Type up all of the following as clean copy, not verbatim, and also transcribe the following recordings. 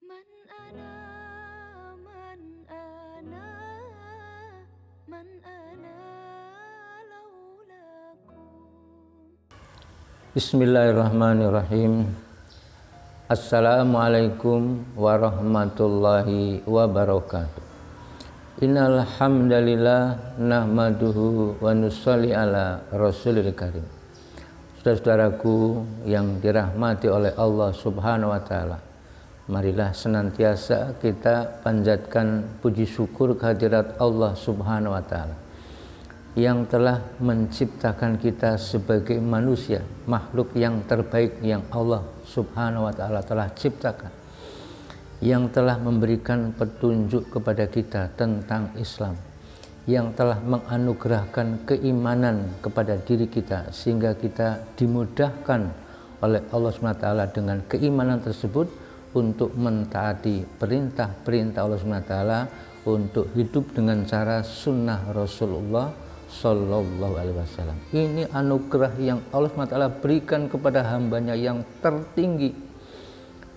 Man ana man ana man ana laulakum. Bismillahirrahmanirrahim. Assalamualaikum warahmatullahi wabarakatuh. Innal hamdalillah nahmaduhu wa nusalli ala rasulil karim. Saudara-saudaraku yang dirahmati oleh Allah Subhanahu wa taala, marilah senantiasa kita panjatkan puji syukur kehadirat Allah Subhanahu wa taala yang telah menciptakan kita sebagai manusia, makhluk yang terbaik yang Allah Subhanahu wa taala telah ciptakan, yang telah memberikan petunjuk kepada kita tentang Islam, yang telah menganugerahkan keimanan kepada diri kita sehingga kita dimudahkan oleh Allah Subhanahu wa taala dengan keimanan tersebut untuk mentaati perintah-perintah Allah Subhanahu wa taala, untuk hidup dengan cara sunnah Rasulullah Sallallahu Alaihi Wasallam. Ini anugerah yang Allah SWT berikan kepada hambanya yang tertinggi.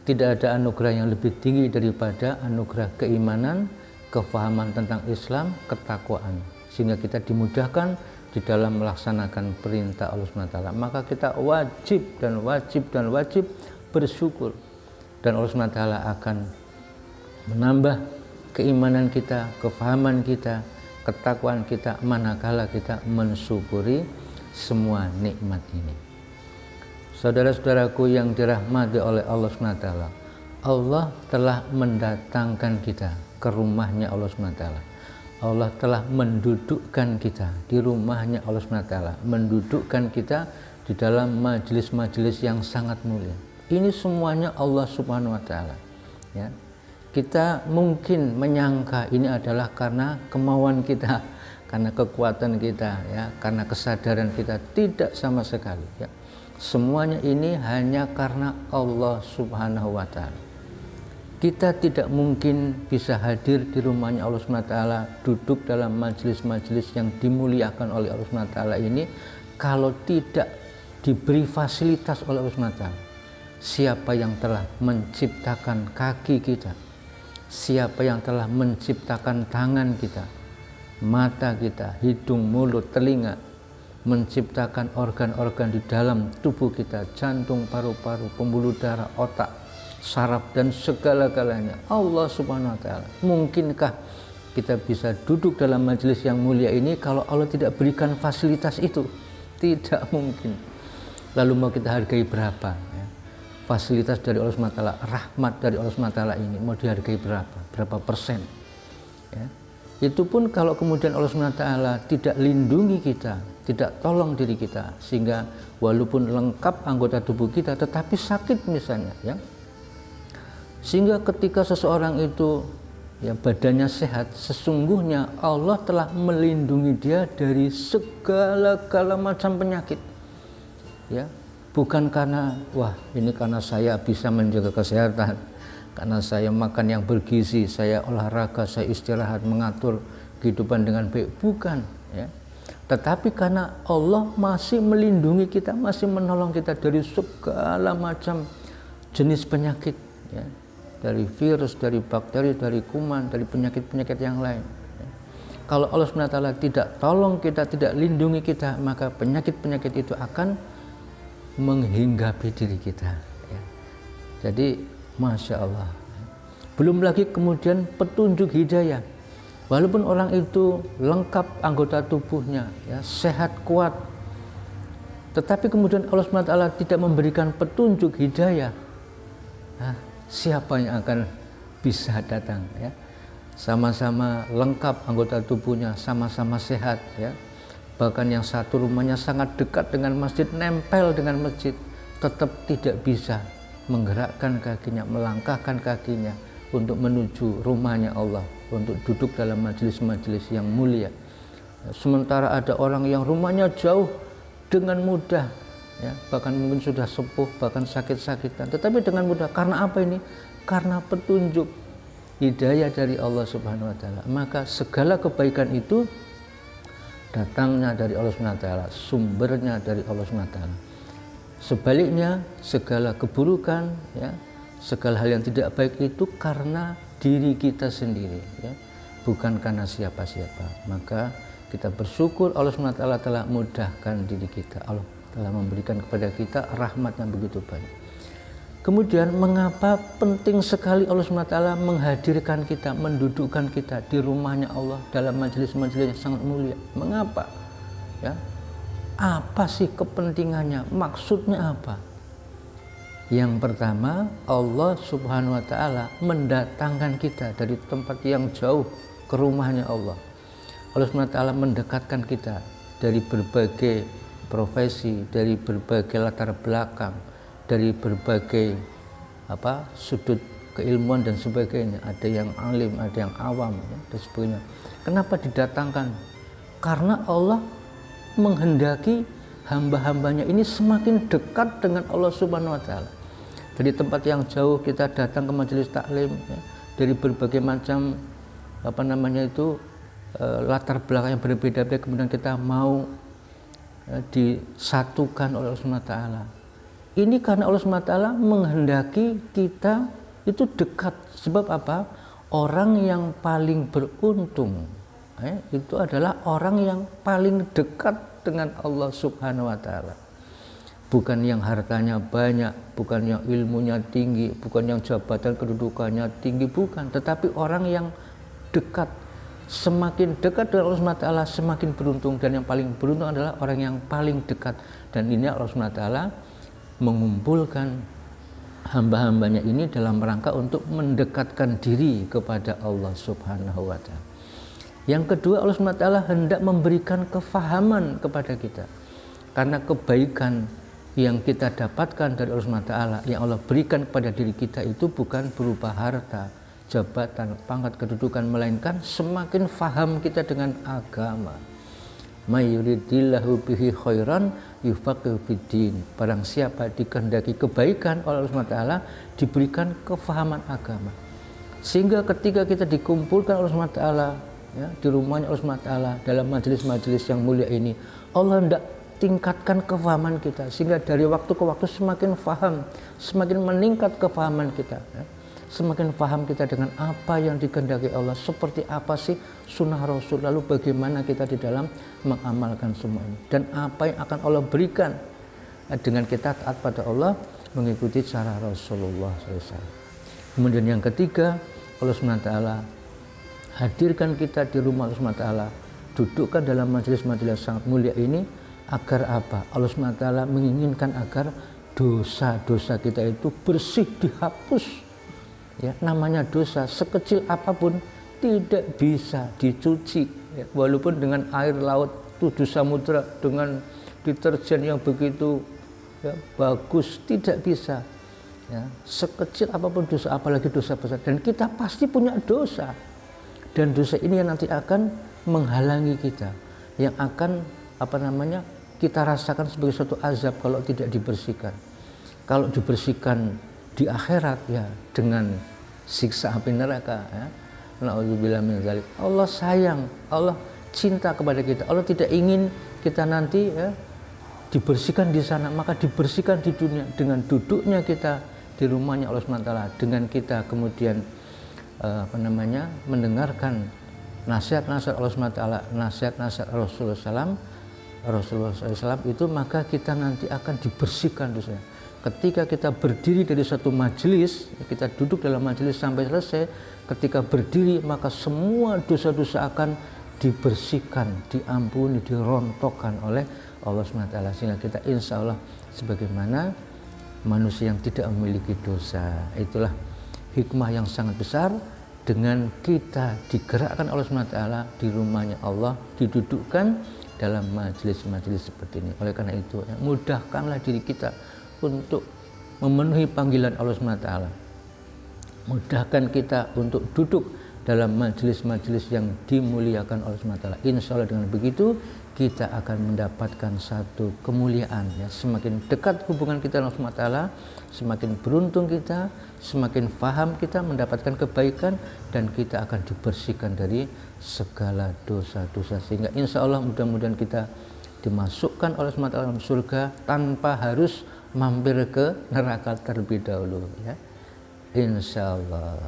Tidak ada anugerah yang lebih tinggi daripada anugerah keimanan, kefahaman tentang Islam, ketakwaan, sehingga kita dimudahkan di dalam melaksanakan perintah Allah SWT. Maka kita wajib bersyukur, dan Allah SWT akan menambah keimanan kita, kefahaman kita, ketakwaan kita manakala kita mensyukuri semua nikmat ini. Saudara-saudaraku yang dirahmati oleh Allah SWT, Allah telah mendatangkan kita ke rumahnya Allah SWT. Allah telah mendudukkan kita di rumahnya Allah SWT, mendudukkan kita di dalam majelis-majelis yang sangat mulia. Ini semuanya Allah Subhanahu wa taala, ya. Kita mungkin menyangka ini adalah karena kemauan kita, karena kekuatan kita, ya, karena kesadaran kita. Tidak sama sekali, ya. Semuanya ini hanya karena Allah Subhanahu wa taala. Kita tidak mungkin bisa hadir di rumahnya Allah Subhanahu wa taala, duduk dalam majelis-majelis yang dimuliakan oleh Allah Subhanahu wa taala ini kalau tidak diberi fasilitas oleh Allah Subhanahu wa taala. Siapa yang telah menciptakan kaki kita, siapa yang telah menciptakan tangan kita, mata kita, hidung, mulut, telinga, menciptakan organ-organ di dalam tubuh kita, jantung, paru-paru, pembuluh darah, otak, saraf, dan segala-galanya Allah Subhanahu wa taala. Mungkinkah kita bisa duduk dalam majelis yang mulia ini kalau Allah tidak berikan fasilitas itu? Tidak mungkin. Lalu mau kita hargai berapa, ya? Fasilitas dari Allah SWT, rahmat dari Allah SWT ini mau dihargai berapa persen, ya? Itu pun kalau kemudian Allah SWT tidak lindungi kita, tidak tolong diri kita, sehingga walaupun lengkap anggota tubuh kita tetapi sakit misalnya, ya, sehingga ketika seseorang itu, ya, badannya sehat, sesungguhnya Allah telah melindungi dia dari segala macam penyakit, ya. Bukan karena, wah, ini karena saya bisa menjaga kesehatan, karena saya makan yang bergizi, saya olahraga, saya istirahat, mengatur kehidupan dengan baik. Bukan, ya. Tetapi karena Allah masih melindungi kita, masih menolong kita dari segala macam jenis penyakit, ya. Dari virus, dari bakteri, dari kuman, dari penyakit-penyakit yang lain, ya. Kalau Allah SWT tidak tolong kita, tidak lindungi kita, maka penyakit-penyakit itu akan menghinggapi diri kita, ya. Jadi Masya Allah. Belum lagi kemudian petunjuk hidayah. Walaupun orang itu lengkap anggota tubuhnya, ya, sehat, kuat, tetapi kemudian Allah SWT tidak memberikan petunjuk hidayah, nah, siapa yang akan bisa datang, ya? Sama-sama lengkap anggota tubuhnya, sama-sama sehat, ya. Bahkan yang satu rumahnya sangat dekat dengan masjid, nempel dengan masjid, tetap tidak bisa menggerakkan kakinya, melangkahkan kakinya untuk menuju rumahnya Allah, untuk duduk dalam majelis-majelis yang mulia. Sementara ada orang yang rumahnya jauh, dengan mudah, ya, bahkan mungkin sudah sepuh, bahkan sakit-sakitan, tetapi dengan mudah. Karena apa ini? Karena petunjuk hidayah dari Allah Subhanahu wa taala. Maka segala kebaikan itu datangnya dari Allah SWT, sumbernya dari Allah SWT. Sebaliknya segala keburukan, ya, Segala hal yang tidak baik itu karena diri kita sendiri, ya, bukan karena siapa-siapa. Maka kita bersyukur Allah SWT telah mudahkan diri kita. Allah telah memberikan kepada kita rahmat yang begitu banyak. Kemudian mengapa penting sekali Allah SWT menghadirkan kita, mendudukkan kita di rumahnya Allah dalam majelis-majelis yang sangat mulia? Mengapa? Ya, apa sih kepentingannya? Maksudnya apa? Yang pertama, Allah Subhanahu wa Ta'ala mendatangkan kita dari tempat yang jauh ke rumahnya Allah. Allah Subhanahu wa Ta'ala mendekatkan kita dari berbagai profesi, dari berbagai latar belakang, dari berbagai sudut keilmuan dan sebagainya. Ada yang alim, ada yang awam, ya, dan sebagainya. Kenapa didatangkan? Karena Allah menghendaki hamba-hambanya ini semakin dekat dengan Allah Subhanahu wa Ta'ala. Dari tempat yang jauh kita datang ke majelis taklim, ya, dari berbagai macam latar belakang yang berbeda-beda, kemudian kita mau disatukan oleh Allah Subhanahu wa Ta'ala. Ini karena Allah Subhanahu wa Ta'ala menghendaki kita itu dekat. Sebab apa? Orang yang paling beruntung itu adalah orang yang paling dekat dengan Allah Subhanahu wa Ta'ala. Bukan yang hartanya banyak, bukan yang ilmunya tinggi, bukan yang jabatan kedudukannya tinggi, bukan, tetapi orang yang dekat. Semakin dekat dengan Allah Subhanahu wa Ta'ala semakin beruntung, dan yang paling beruntung adalah orang yang paling dekat. Dan ini Allah Subhanahu wa Ta'ala mengumpulkan hamba-hambanya ini dalam rangka untuk mendekatkan diri kepada Allah Subhanahu wa Ta'ala. Yang kedua, Allah Subhanahu wa Ta'ala hendak memberikan kefahaman kepada kita, karena kebaikan yang kita dapatkan dari Allah Subhanahu wa Ta'ala, yang Allah berikan kepada diri kita itu bukan berupa harta, jabatan, pangkat, kedudukan, melainkan semakin faham kita dengan agama. May yuridillahu bihi khairan yufaqihu fiddin. Barang siapa dikehendaki kebaikan oleh Allah Subhanahu wa Ta'ala, diberikan kefahaman agama. Sehingga ketika kita dikumpulkan oleh Allah Subhanahu wa Ta'ala, ya, di rumahnya Allah Subhanahu wa Ta'ala dalam majelis-majelis yang mulia ini, Allah hendak tingkatkan kefahaman kita, sehingga dari waktu ke waktu semakin faham, semakin meningkat kefahaman kita, ya. Semakin faham kita dengan apa yang dikehendaki Allah, seperti apa sih sunnah Rasul, lalu bagaimana kita di dalam mengamalkan semua ini, dan apa yang akan Allah berikan dengan kita taat pada Allah, mengikuti cara Rasulullah SAW. Kemudian yang ketiga, Allah SWT hadirkan kita di rumah Allah SWT, dudukkan dalam majelis-majelis sangat mulia ini, agar apa? Allah SWT menginginkan agar dosa-dosa kita itu bersih, dihapus. Ya, namanya dosa sekecil apapun tidak bisa dicuci, ya, walaupun dengan air laut 7 samudra, dengan deterjen yang begitu, ya, bagus, tidak bisa. Ya, sekecil apapun dosa, apalagi dosa besar, dan kita pasti punya dosa, dan dosa ini yang nanti akan menghalangi kita, yang akan kita rasakan sebagai suatu azab kalau tidak dibersihkan. Kalau dibersihkan di akhirat, ya, dengan siksa api neraka, ya. Na'udzubillah min dzalik. Allah sayang, Allah cinta kepada kita. Allah tidak ingin kita nanti, ya, dibersihkan di sana, maka dibersihkan di dunia dengan duduknya kita di rumahnya Allah SWT, dengan kita kemudian mendengarkan nasihat-nasihat Allah SWT, nasihat-nasihat Rasulullah SAW itu, maka kita nanti akan dibersihkan dosanya. Ketika kita berdiri dari satu majelis, kita duduk dalam majelis sampai selesai, ketika berdiri maka semua dosa-dosa akan dibersihkan, diampuni, dirontokkan oleh Allah SWT, sehingga kita insya Allah sebagaimana manusia yang tidak memiliki dosa. Itulah hikmah yang sangat besar dengan kita digerakkan Allah SWT di rumahnya Allah, didudukkan dalam majelis-majelis seperti ini. Oleh karena itu, ya, mudahkanlah diri kita untuk memenuhi panggilan Allah SWT. Mudahkan kita untuk duduk dalam majelis-majelis yang dimuliakan Allah SWT. Insya Allah dengan begitu kita akan mendapatkan satu kemuliaan, ya. Semakin dekat hubungan kita dengan Allah SWT, semakin beruntung kita, semakin faham kita, mendapatkan kebaikan, dan kita akan dibersihkan dari segala dosa-dosa, sehingga insya Allah mudah-mudahan kita dimasukkan oleh SWT dalam surga tanpa harus mampir ke neraka terlebih dahulu, ya. insyaallah.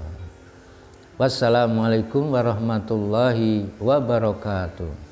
Wassalamualaikum warahmatullahi wabarakatuh.